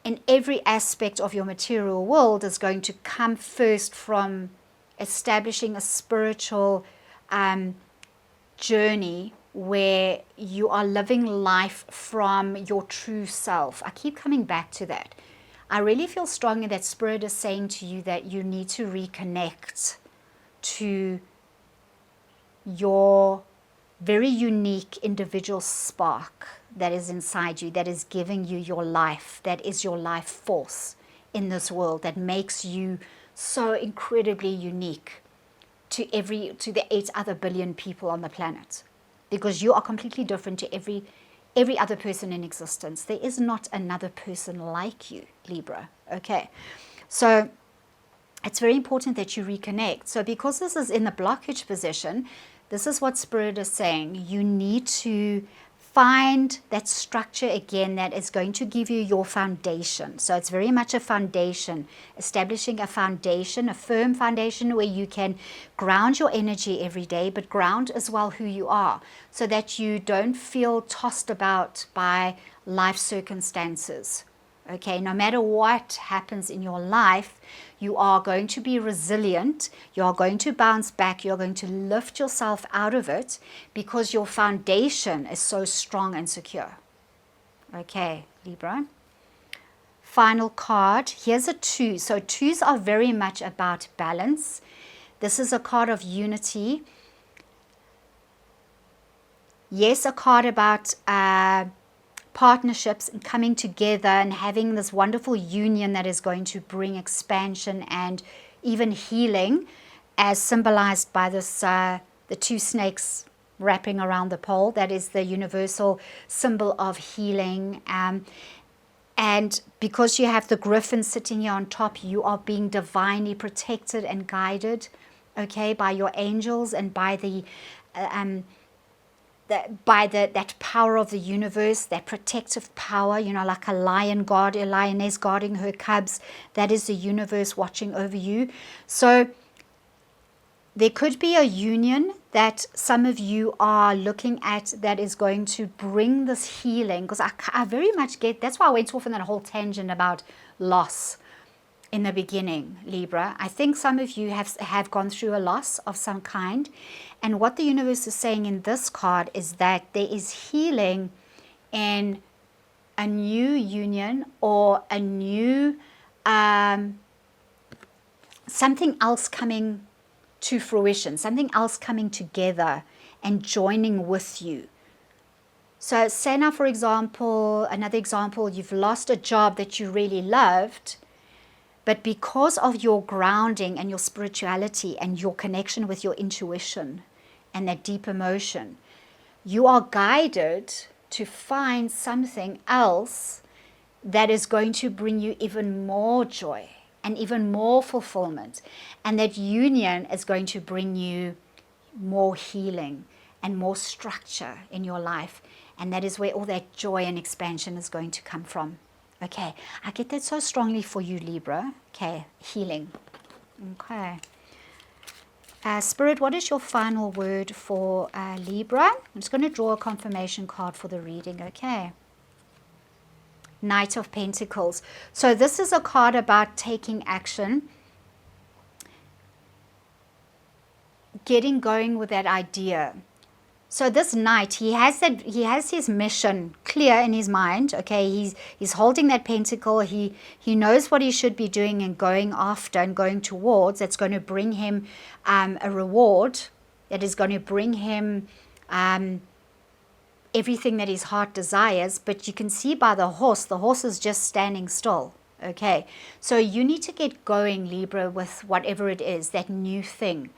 in every aspect of your material world, is going to come first from establishing a spiritual journey where you are living life from your true self. I keep coming back to that. I really feel strongly that Spirit is saying to you that you need to reconnect to your very unique individual spark that is inside you, that is giving you your life, that is your life force in this world, that makes you so incredibly unique to the 8 other billion people on the planet, because you are completely different to every other person in existence. There is not another person like you, Libra. Okay, so it's very important that you reconnect. So because this is in the blockage position, this is what Spirit is saying. You need to find that structure again that is going to give you your foundation. So it's very much a foundation, establishing a foundation, a firm foundation where you can ground your energy every day, but ground as well who you are, so that you don't feel tossed about by life circumstances. Okay, no matter what happens in your life, you are going to be resilient, you are going to bounce back, you're going to lift yourself out of it because your foundation is so strong and secure. Okay, Libra. Final card, here's a 2. So 2s are very much about balance. This is a card of unity. Yes, a card about partnerships and coming together and having this wonderful union that is going to bring expansion and even healing, as symbolized by this the 2 snakes wrapping around the pole. That is the universal symbol of healing. And because you have the Griffin sitting here on top, you are being divinely protected and guided, okay, by your angels and by that power of the universe, that protective power, you know, like a lioness guarding her cubs. That is the universe watching over you. So there could be a union that some of you are looking at that is going to bring this healing, because I very much get, that's why I went off on that whole tangent about loss in the beginning, Libra. I think some of you have gone through a loss of some kind, and what the universe is saying in this card is that there is healing in a new union, or a new something else coming to fruition, something else coming together and joining with you. So say now, for example, another example, you've lost a job that you really loved, but because of your grounding and your spirituality and your connection with your intuition and that deep emotion, you are guided to find something else that is going to bring you even more joy and even more fulfillment. And that union is going to bring you more healing and more structure in your life. And that is where all that joy and expansion is going to come from. Okay, I get that so strongly for you, Libra. Okay, healing. Okay. Spirit, what is your final word for Libra? I'm just going to draw a confirmation card for the reading, okay? Knight of Pentacles. So this is a card about taking action, getting going with that idea. So this knight, he has his mission clear in his mind. Okay, he's holding that pentacle. He knows what he should be doing and going after and going towards. That's going to bring him a reward. That is going to bring him everything that his heart desires. But you can see by the horse is just standing still. Okay, so you need to get going, Libra, with whatever it is, that new thing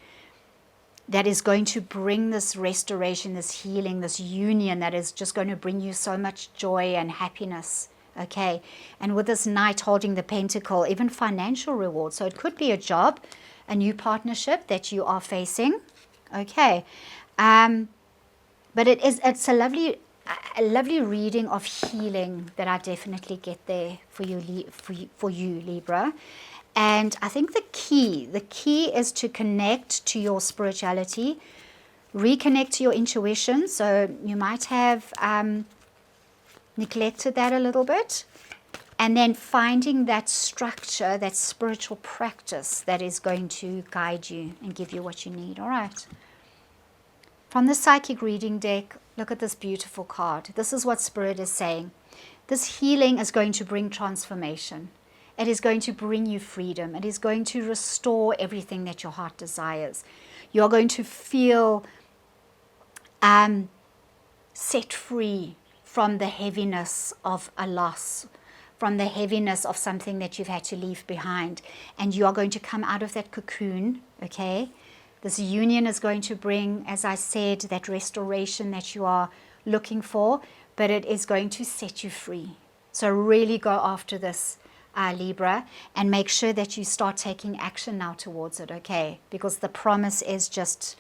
that is going to bring this restoration, this healing, this union that is just going to bring you so much joy and happiness. Okay, and with this knight holding the pentacle, even financial reward. So it could be a job, a new partnership that you are facing. Okay, but it's a lovely reading of healing that I definitely get there for you, Libra. And I think the key is to connect to your spirituality, reconnect to your intuition. So you might have neglected that a little bit. And then finding that structure, that spiritual practice that is going to guide you and give you what you need. All right. From the psychic reading deck, look at this beautiful card. This is what Spirit is saying. This healing is going to bring transformation. It is going to bring you freedom. It is going to restore everything that your heart desires. You're going to feel set free from the heaviness of a loss, from the heaviness of something that you've had to leave behind. And you are going to come out of that cocoon, okay? This union is going to bring, as I said, that restoration that you are looking for, but it is going to set you free. So really go after this, Libra, and make sure that you start taking action now towards it, okay? Because the promise is just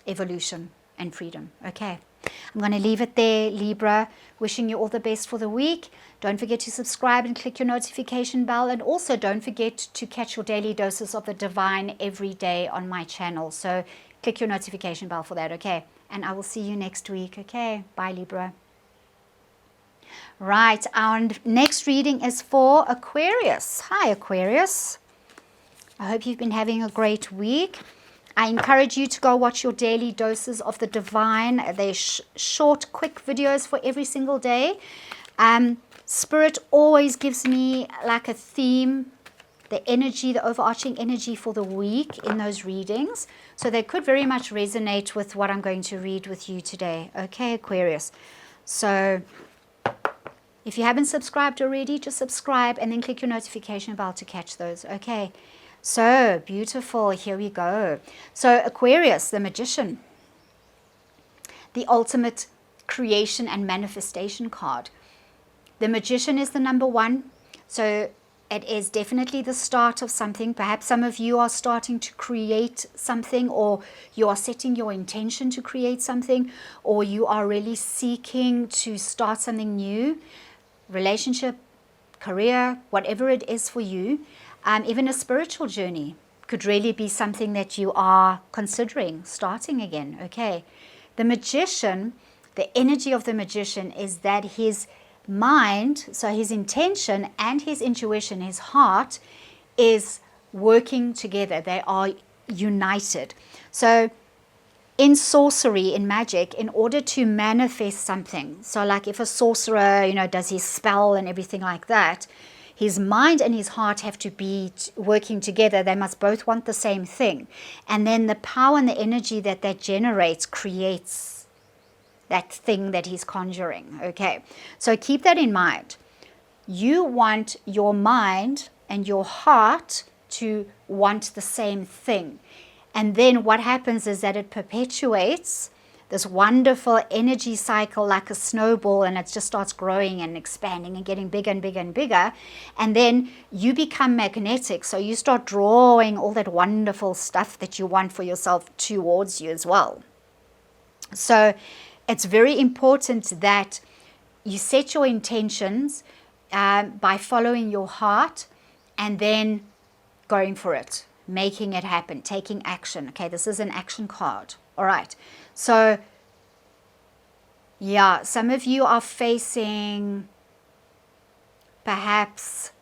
evolution and freedom, okay? I'm going to leave it there, Libra. Wishing you all the best for the week. Don't forget to subscribe and click your notification bell. And also don't forget to catch your daily doses of the divine every day on my channel. So click your notification bell for that, okay? And I will see you next week, okay? Bye, Libra. Right, our next reading is for Aquarius. Hi, Aquarius. I hope you've been having a great week. I encourage you to go watch your daily doses of the divine. They're short, quick videos for every single day. Spirit always gives me like a theme, the energy, the overarching energy for the week in those readings. So they could very much resonate with what I'm going to read with you today. Okay, Aquarius. So if you haven't subscribed already, just subscribe and then click your notification bell to catch those. Okay. So beautiful. Here we go. So Aquarius, the magician, the ultimate creation and manifestation card. The Magician is the number one. So it is definitely the start of something. Perhaps some of you are starting to create something, or you are setting your intention to create something, or you are really seeking to start something new, relationship, career, whatever it is for you. Even a spiritual journey could really be something that you are considering starting again. Okay. The Magician, the energy of the Magician is that his mind, so his intention and his intuition, his heart, is working together. They are united. So in sorcery, in magic, in order to manifest something, so like if a sorcerer, does his spell and everything like that, his mind and his heart have to be working together. They must both want the same thing. And then the power and the energy that generates creates that thing that he's conjuring. Okay, so keep that in mind. You want your mind and your heart to want the same thing. And then what happens is that it perpetuates this wonderful energy cycle like a snowball, and it just starts growing and expanding and getting bigger and bigger and bigger. And then you become magnetic. So you start drawing all that wonderful stuff that you want for yourself towards you as well. So it's very important that you set your intentions by following your heart and then going for it, making it happen, taking action. Okay, this is an action card. All right. So, yeah, some of you are facing perhaps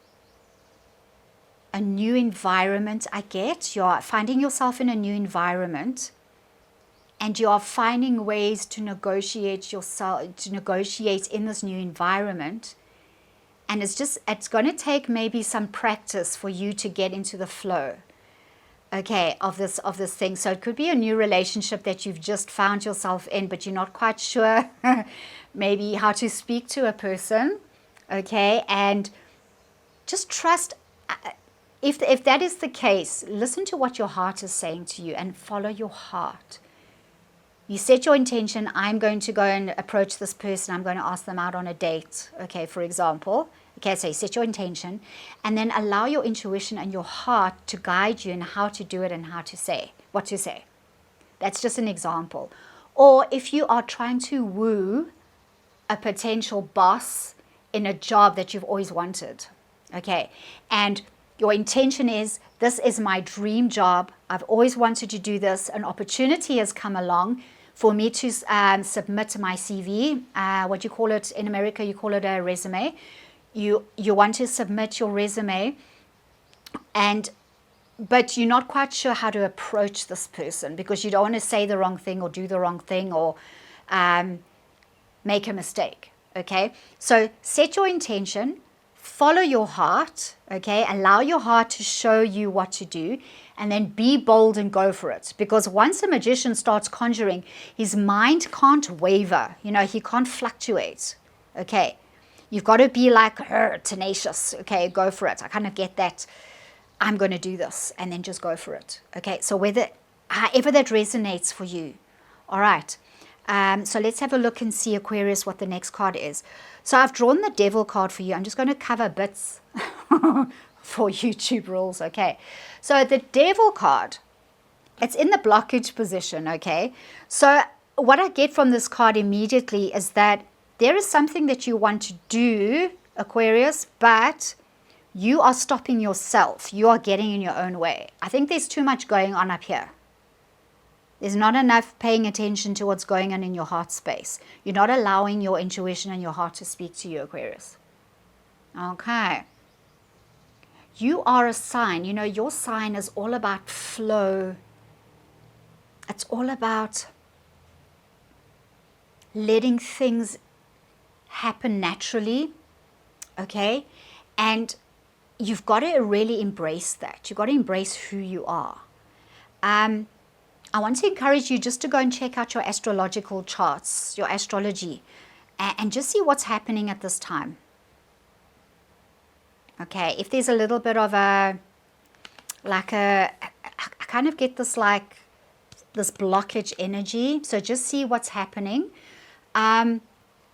a new environment. I get you're finding yourself in a new environment. And you are finding ways to negotiate in this new environment. And it's going to take maybe some practice for you to get into the flow, okay, of this thing. So it could be a new relationship that you've just found yourself in, but you're not quite sure maybe how to speak to a person, okay? And just trust. If that is the case, listen to what your heart is saying to you and follow your heart. You set your intention, I'm going to go and approach this person, I'm going to ask them out on a date, okay, for example. Okay, so you set your intention, and then allow your intuition and your heart to guide you in how to do it and what to say. That's just an example. Or if you are trying to woo a potential boss in a job that you've always wanted, okay, and your intention is, this is my dream job, I've always wanted to do this, an opportunity has come along for me to submit my CV, what you call it in America, you call it a resume. You want to submit your resume, but you're not quite sure how to approach this person because you don't want to say the wrong thing or do the wrong thing or make a mistake, okay? So set your intention, follow your heart, okay? Allow your heart to show you what to do, and then be bold and go for it. Because once a magician starts conjuring, his mind can't waver, he can't fluctuate, okay? You've got to be like her, tenacious, okay? Go for it. I kind of get that. I'm going to do this, and then just go for it, okay? So however that resonates for you, all right? So let's have a look and see, Aquarius, what the next card is. So I've drawn the Devil card for you. I'm just going to cover bits for YouTube rules, okay? So the Devil card, it's in the blockage position, okay? So what I get from this card immediately is that there is something that you want to do, Aquarius, but you are stopping yourself. You are getting in your own way. I think there's too much going on up here. There's not enough paying attention to what's going on in your heart space. You're not allowing your intuition and your heart to speak to you, Aquarius. Okay. You are a sign. Your sign is all about flow. It's all about letting things happen naturally, okay? And you've got to really embrace that. You've got to embrace who you are. I want to encourage you just to go and check out your astrological charts, your astrology, and just see what's happening at this time. Okay, if there's a little bit of I kind of get this this blockage energy. So just see what's happening.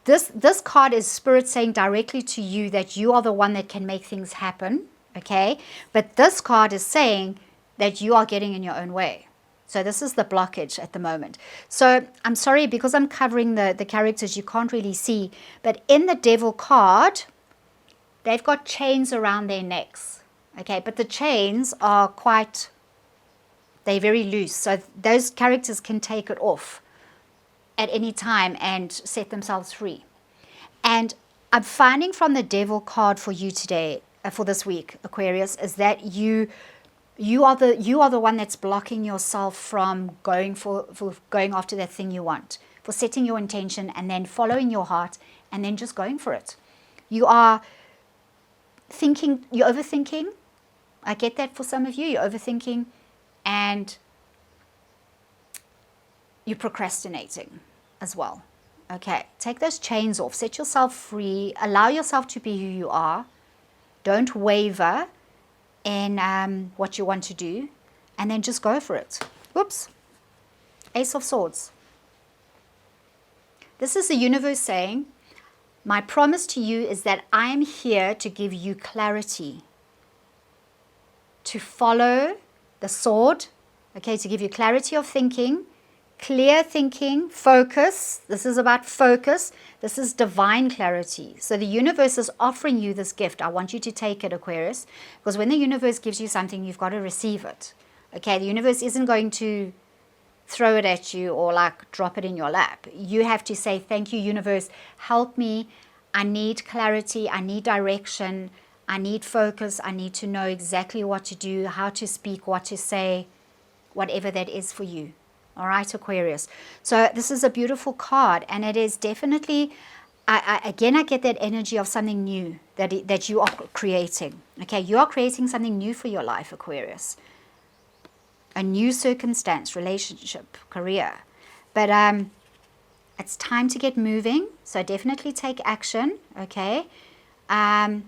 This card is Spirit saying directly to you that you are the one that can make things happen, okay? But this card is saying that you are getting in your own way. So this is the blockage at the moment. So I'm sorry, because I'm covering the characters, you can't really see. But in the Devil card, they've got chains around their necks, okay? But the chains are they're very loose. So those characters can take it off at any time and set themselves free. And I'm finding from the Devil card for you today, for this week, Aquarius, is that you are the one that's blocking yourself from going going after that thing you want, for setting your intention and then following your heart and then just going for it. You are thinking, you're overthinking. I get that for some of you. You're overthinking and you're procrastinating as well. Okay, take those chains off. Set yourself free. Allow yourself to be who you are. Don't waver in what you want to do. And then just go for it. Whoops. Ace of Swords. This is the universe saying, my promise to you is that I am here to give you clarity. To follow the sword. Okay, to give you clarity of thinking. Clear thinking, focus. This is about focus. This is divine clarity. So the universe is offering you this gift. I want you to take it, Aquarius, because when the universe gives you something, you've got to receive it. Okay, the universe isn't going to throw it at you or like drop it in your lap. You have to say, thank you, universe. Help me. I need clarity. I need direction. I need focus. I need to know exactly what to do, how to speak, what to say, whatever that is for you. All right, Aquarius. So this is a beautiful card, and it is definitely, I get that energy of something new that you are creating. Okay, you are creating something new for your life, Aquarius. A new circumstance, relationship, career. But it's time to get moving, so definitely take action, okay? Yeah,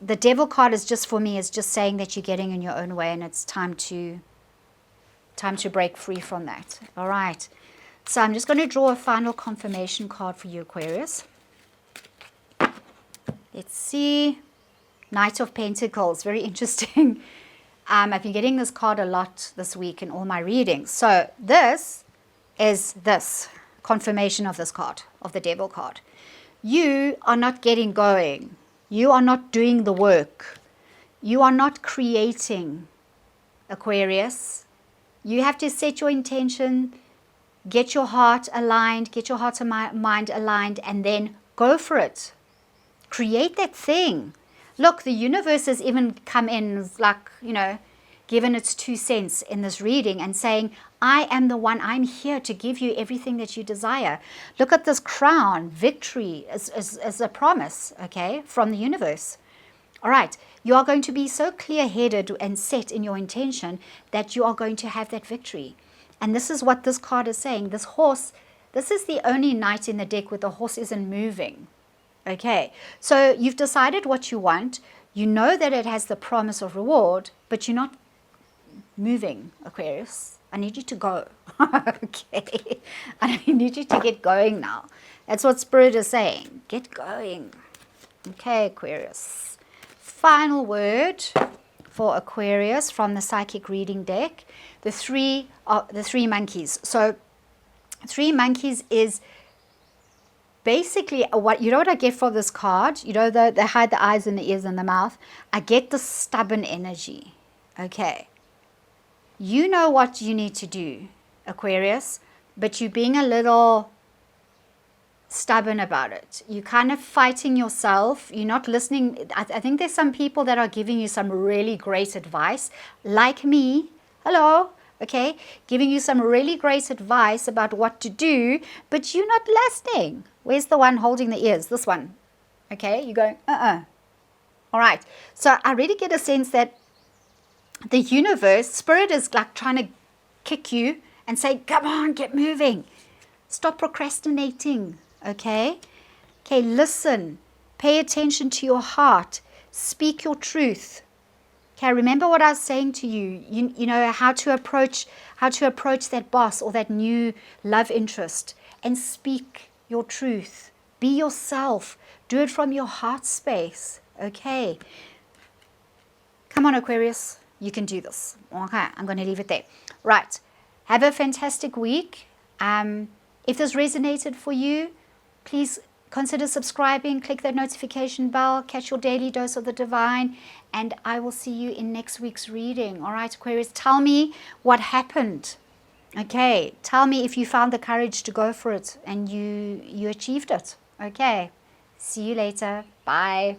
the Devil card is just, for me, is just saying that you're getting in your own way, and it's time to break free from that. All right. So I'm just going to draw a final confirmation card for you, Aquarius. Let's see. Knight of Pentacles. Very interesting. I've been getting this card a lot this week in all my readings. So this is this confirmation of this card, of the Devil card. You are not getting going. You are not doing the work. You are not creating, Aquarius. You have to set your intention, get your heart aligned, get your heart and mind aligned, and then go for it. Create that thing. Look, the universe has even come in, like, given its 2 cents in this reading and saying, I am the one, I'm here to give you everything that you desire. Look at this crown, victory, as a promise, okay, from the universe. All right, you are going to be so clear-headed and set in your intention that you are going to have that victory. And this is what this card is saying. This horse, this is the only knight in the deck where the horse isn't moving. Okay, so you've decided what you want. You know that it has the promise of reward, but you're not moving, Aquarius. I need you to go. Okay, I need you to get going now. That's what Spirit is saying. Get going. Okay, Aquarius. Final word for Aquarius from the psychic reading deck, the three monkeys. So 3 monkeys is basically what I get for this card. They hide the eyes and the ears and the mouth. I get the stubborn energy. Okay, you know what you need to do, Aquarius, but you're being a little stubborn about it. You're kind of fighting yourself. You're not listening. I think there's some people that are giving you some really great advice, like me. Hello. Okay, giving you some really great advice about what to do, but you're not listening. Where's the one holding the ears? This one. Okay, you're going, All right. So I really get a sense that the universe, Spirit is like trying to kick you and say, come on, get moving. Stop procrastinating. Okay, listen, pay attention to your heart, speak your truth. Okay, remember what I was saying to you. You know how to approach that boss or that new love interest, and speak your truth. Be yourself. Do it from your heart space. Okay. Come on, Aquarius. You can do this. Okay, I'm going to leave it there. Right. Have a fantastic week. If this resonated for you, please consider subscribing. Click that notification bell. Catch your daily dose of the divine. And I will see you in next week's reading. All right, Aquarius. Tell me what happened. Okay. Tell me if you found the courage to go for it and you achieved it. Okay. See you later. Bye.